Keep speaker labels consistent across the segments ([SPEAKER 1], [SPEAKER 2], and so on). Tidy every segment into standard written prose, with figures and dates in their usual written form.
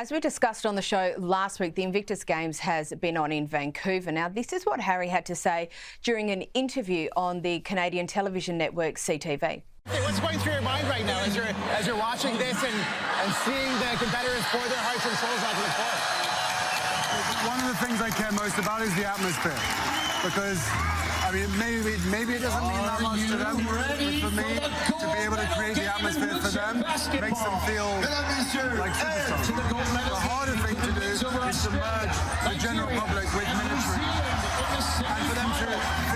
[SPEAKER 1] As we discussed on the show last week, the Invictus Games has been on in Vancouver. Now, this is what Harry had to say during an interview on the Canadian television network CTV.
[SPEAKER 2] Hey, what's going through your mind right now as you're watching this and seeing the competitors pour their hearts and souls onto the court?
[SPEAKER 3] One of the things I care most about is the atmosphere, because I mean, maybe it doesn't mean that much to them, but for me, to be able to create the atmosphere for them makes them feel like superstars. The harder thing to do is to merge the general public with military, and for them to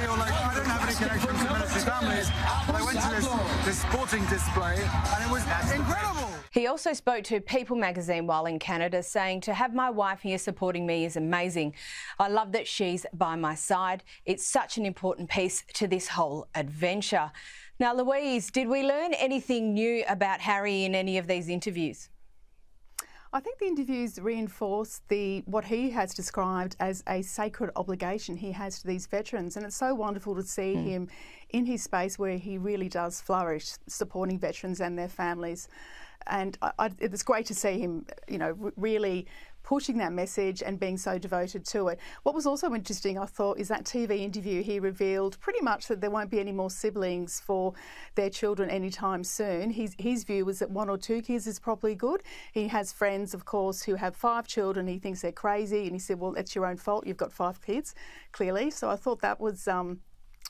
[SPEAKER 3] feel like, I don't have any connection to military families, but I went to this sporting display, and it was incredible.
[SPEAKER 1] He also spoke to People magazine while in Canada, saying, "To have my wife here supporting me is amazing. I love that she's by my side. It's such an important piece to this whole adventure." Now, Louise, did we learn anything new about Harry in any of these interviews?
[SPEAKER 4] I think the interviews reinforce what he has described as a sacred obligation he has to these veterans, and it's so wonderful to see him in his space where he really does flourish, supporting veterans and their families. And it's great to see him, you know, really pushing that message and being so devoted to it. What was also interesting, I thought, is that TV interview he revealed pretty much that there won't be any more siblings for their children anytime soon. His view was that 1 or 2 kids is probably good. He has friends, of course, who have 5 children. He thinks they're crazy, and he said, well, it's your own fault. You've got 5 kids, clearly. So I thought that was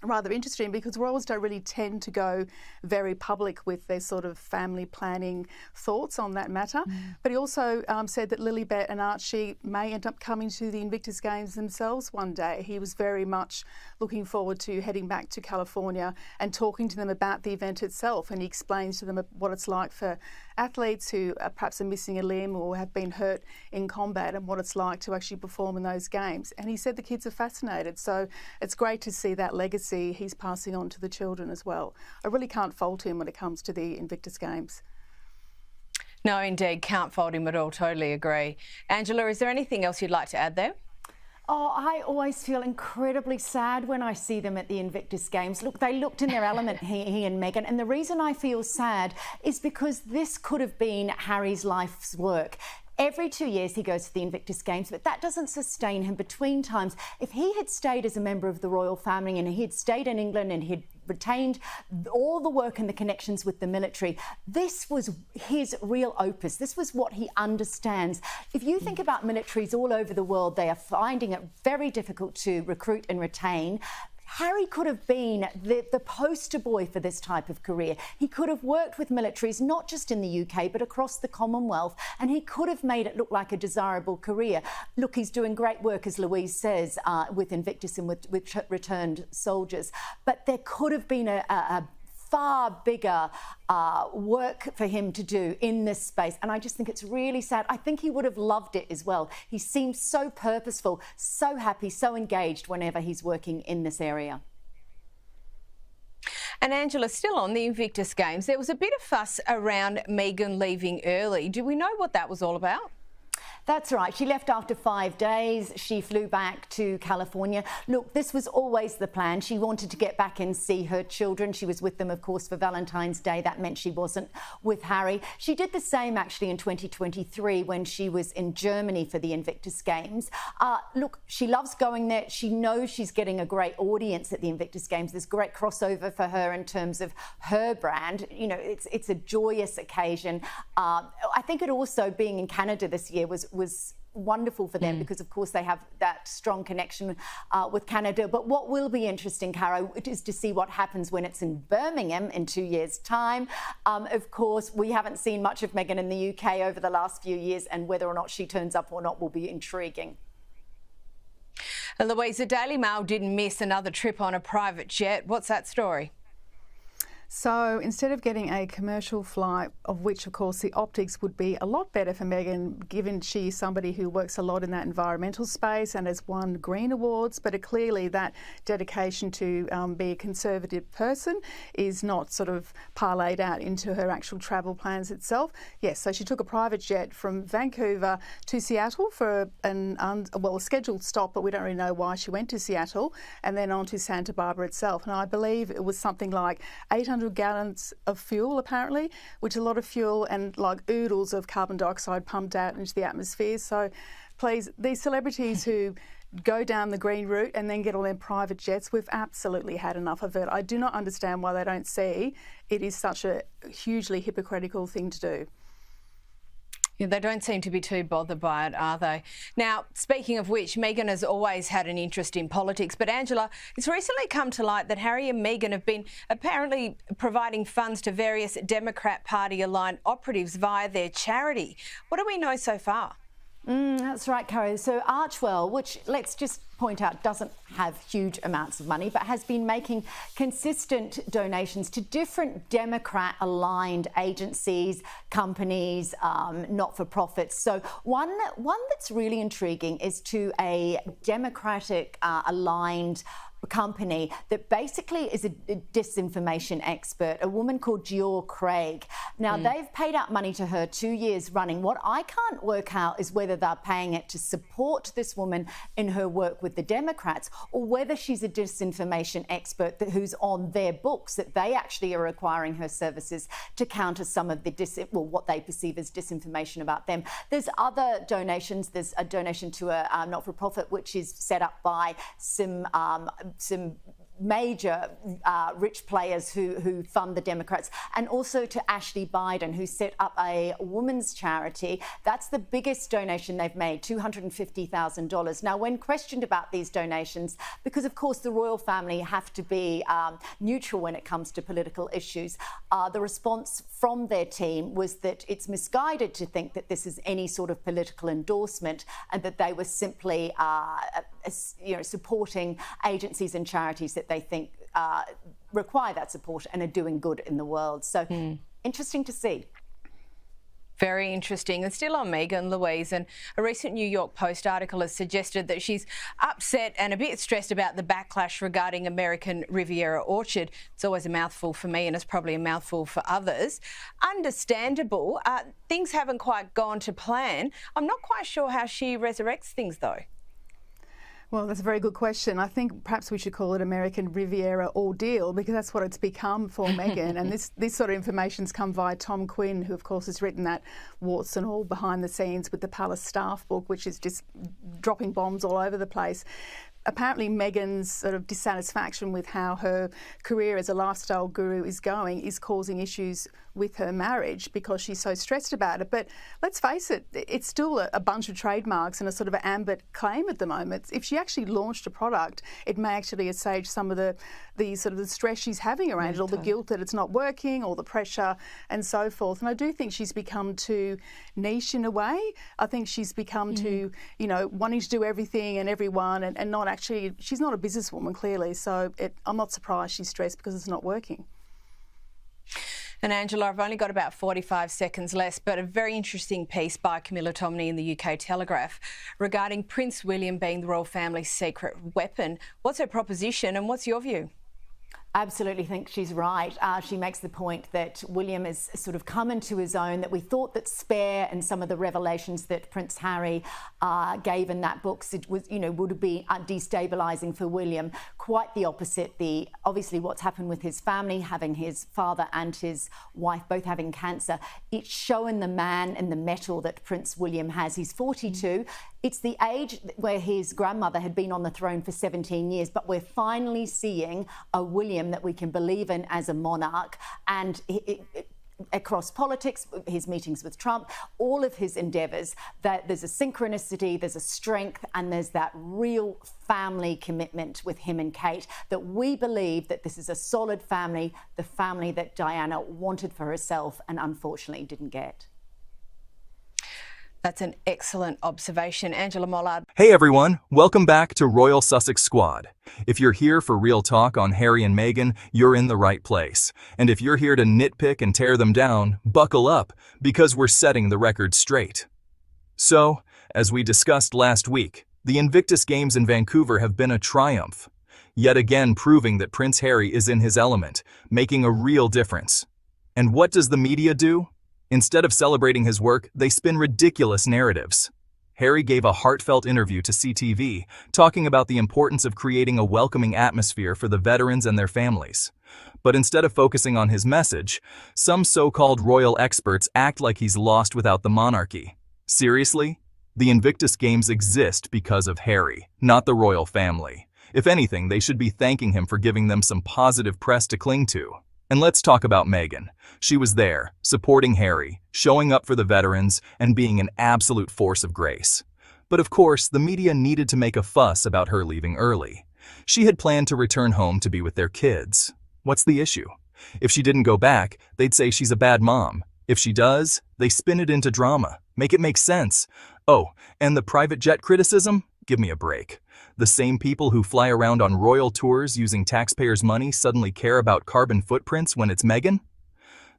[SPEAKER 4] rather interesting, because royals don't really tend to go very public with their sort of family planning thoughts on that matter. But he also said that Lilibet and Archie may end up coming to the Invictus Games themselves one day. He was very much looking forward to heading back to California and talking to them about the event itself, and he explains to them what it's like for athletes who perhaps are missing a limb or have been hurt in combat, and what it's like to actually perform in those games. And he said the kids are fascinated, so it's great to see that legacy he's passing on to the children as well. I really can't fault him when it comes to the Invictus Games.
[SPEAKER 1] No, indeed, can't fault him at all. Totally agree. Angela, is there anything else you'd like to add there?
[SPEAKER 5] Oh, I always feel incredibly sad when I see them at the Invictus Games. Look, they looked in their element, he and Meghan, and the reason I feel sad is because this could have been Harry's life's work. Every 2 years he goes to the Invictus Games, but that doesn't sustain him between times. If he had stayed as a member of the royal family and he'd stayed in England and he'd retained all the work and the connections with the military, this was his real opus. This was what he understands. If you think about militaries all over the world, they are finding it very difficult to recruit and retain. Harry could have been the poster boy for this type of career. He could have worked with militaries, not just in the UK, but across the Commonwealth, and he could have made it look like a desirable career. Look, he's doing great work, as Louise says, with Invictus and with returned soldiers. But there could have been a far bigger work for him to do in this space, and I just think it's really sad. I think he would have loved it as well. He seems so purposeful, so happy, so engaged whenever he's working in this area.
[SPEAKER 1] And Angela, still on the Invictus Games, there was a bit of fuss around Meghan leaving early. Do we know what that was all about?
[SPEAKER 5] That's right. She left after 5 days. She flew back to California. Look, this was always the plan. She wanted to get back and see her children. She was with them, of course, for Valentine's Day. That meant she wasn't with Harry. She did the same, actually, in 2023 when she was in Germany for the Invictus Games. Look, she loves going there. She knows she's getting a great audience at the Invictus Games. There's great crossover for her in terms of her brand. You know, it's a joyous occasion. I think it also, being in Canada this year, was wonderful for them because, of course, they have that strong connection with Canada. But what will be interesting, Caro, is to see what happens when it's in Birmingham in 2 years' time. Of course, we haven't seen much of Meghan in the UK over the last few years, and whether or not she turns up or not will be intriguing.
[SPEAKER 1] And Louise, the Daily Mail didn't miss another trip on a private jet. What's that story?
[SPEAKER 4] So instead of getting a commercial flight, of which, of course, the optics would be a lot better for Meghan, given she's somebody who works a lot in that environmental space and has won Green Awards, but clearly that dedication to be a conservative person is not sort of parlayed out into her actual travel plans itself. Yes, so she took a private jet from Vancouver to Seattle for a scheduled stop, but we don't really know why she went to Seattle, and then on to Santa Barbara itself. And I believe it was something like 800 100 gallons of fuel, apparently, which is a lot of fuel and like oodles of carbon dioxide pumped out into the atmosphere. So please, these celebrities who go down the green route and then get on their private jets, we've absolutely had enough of it. I do not understand why they don't see it is such a hugely hypocritical thing to do.
[SPEAKER 1] Yeah, they don't seem to be too bothered by it, are they? Now, speaking of which, Meghan has always had an interest in politics. But Angela, it's recently come to light that Harry and Meghan have been apparently providing funds to various Democrat Party-aligned operatives via their charity. What do we know so far?
[SPEAKER 5] That's right, Caro. So Archwell, which let's just point out doesn't have huge amounts of money, but has been making consistent donations to different Democrat-aligned agencies, companies, not-for-profits. So one that's really intriguing is to a Democratic-aligned company that basically is a disinformation expert, a woman called Gior Craig. Now, they've paid out money to her 2 years running. What I can't work out is whether they're paying it to support this woman in her work with the Democrats, or whether she's a disinformation expert who's on their books, that they actually are acquiring her services to counter some of the what they perceive as disinformation about them. There's other donations. There's a donation to a not-for-profit which is set up by some major rich players who fund the Democrats, and also to Ashley Biden, who set up a women's charity. That's the biggest donation they've made, $250,000. Now, when questioned about these donations, because of course the royal family have to be neutral when it comes to political issues, the response from their team was that it's misguided to think that this is any sort of political endorsement, and that they were simply supporting agencies and charities that they think require that support and are doing good in the world. So interesting to see.
[SPEAKER 1] Very interesting. And still on Meghan, Louise, and a recent New York Post article has suggested that she's upset and a bit stressed about the backlash regarding American Riviera Orchard. It's always a mouthful for me, and it's probably a mouthful for others. Understandable. Things haven't quite gone to plan. I'm not quite sure how she resurrects things, though.
[SPEAKER 4] Well, that's a very good question. I think perhaps we should call it American Riviera ordeal, because that's what it's become for Meghan. And this sort of information's come via Tom Quinn, who of course has written that warts and all behind the scenes with the Palace staff book, which is just dropping bombs all over the place. Apparently Meghan's sort of dissatisfaction with how her career as a lifestyle guru is going is causing issues with her marriage, because she's so stressed about it. But let's face it, it's still a bunch of trademarks and a sort of an ambit claim at the moment. If she actually launched a product, it may actually assuage some of the sort of the stress she's having around it, or the guilt that it's not working, or the pressure and so forth. And I do think she's become too niche in a way. I think she's become too, wanting to do everything and everyone, and not actually, she's not a businesswoman, clearly. So I'm not surprised she's stressed because it's not working.
[SPEAKER 1] And Angela, I've only got about 45 seconds left, but a very interesting piece by Camilla Tomney in the UK Telegraph regarding Prince William being the royal family's secret weapon. What's her proposition and what's your view?
[SPEAKER 5] Absolutely think she's right. She makes the point that William has sort of come into his own, that we thought that Spare and some of the revelations that Prince Harry gave in that book would be destabilising for William. Quite the opposite. Obviously what's happened with his family, having his father and his wife both having cancer, it's showing the man and the mettle that Prince William has. He's 42. It's the age where his grandmother had been on the throne for 17 years, but we're finally seeing a William that we can believe in as a monarch. And across politics, his meetings with Trump, all of his endeavours, that there's a synchronicity, there's a strength, and there's that real family commitment with him and Kate, that we believe that this is a solid family, the family that Diana wanted for herself and unfortunately didn't get.
[SPEAKER 1] That's an excellent observation. Angela Mollard.
[SPEAKER 6] Hey everyone, welcome back to Royal Sussex Squad. If you're here for real talk on Harry and Meghan, you're in the right place. And if you're here to nitpick and tear them down, buckle up, because we're setting the record straight. So, as we discussed last week, the Invictus Games in Vancouver have been a triumph, yet again proving that Prince Harry is in his element, making a real difference. And what does the media do? Instead of celebrating his work, they spin ridiculous narratives. Harry gave a heartfelt interview to CTV, talking about the importance of creating a welcoming atmosphere for the veterans and their families. But instead of focusing on his message, some so-called royal experts act like he's lost without the monarchy. Seriously? The Invictus Games exist because of Harry, not the royal family. If anything, they should be thanking him for giving them some positive press to cling to. And let's talk about Meghan. She was there, supporting Harry, showing up for the veterans, and being an absolute force of grace. But of course, the media needed to make a fuss about her leaving early. She had planned to return home to be with their kids. What's the issue? If she didn't go back, they'd say she's a bad mom. If she does, they spin it into drama, make it make sense. Oh, and the private jet criticism? Give me a break. The same people who fly around on royal tours using taxpayers' money suddenly care about carbon footprints when it's Meghan?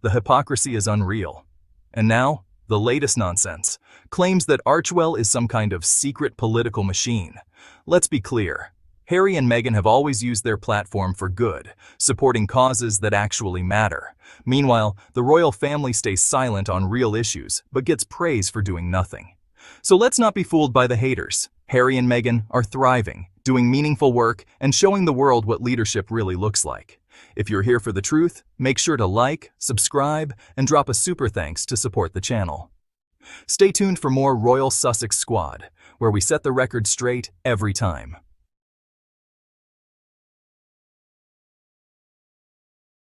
[SPEAKER 6] The hypocrisy is unreal. And now, the latest nonsense. Claims that Archewell is some kind of secret political machine. Let's be clear. Harry and Meghan have always used their platform for good, supporting causes that actually matter. Meanwhile, the royal family stays silent on real issues, but gets praise for doing nothing. So let's not be fooled by the haters. Harry and Meghan are thriving, doing meaningful work, and showing the world what leadership really looks like. If you're here for the truth, make sure to like, subscribe, and drop a super thanks to support the channel. Stay tuned for more Royal Sussex Squad, where we set the record straight every time.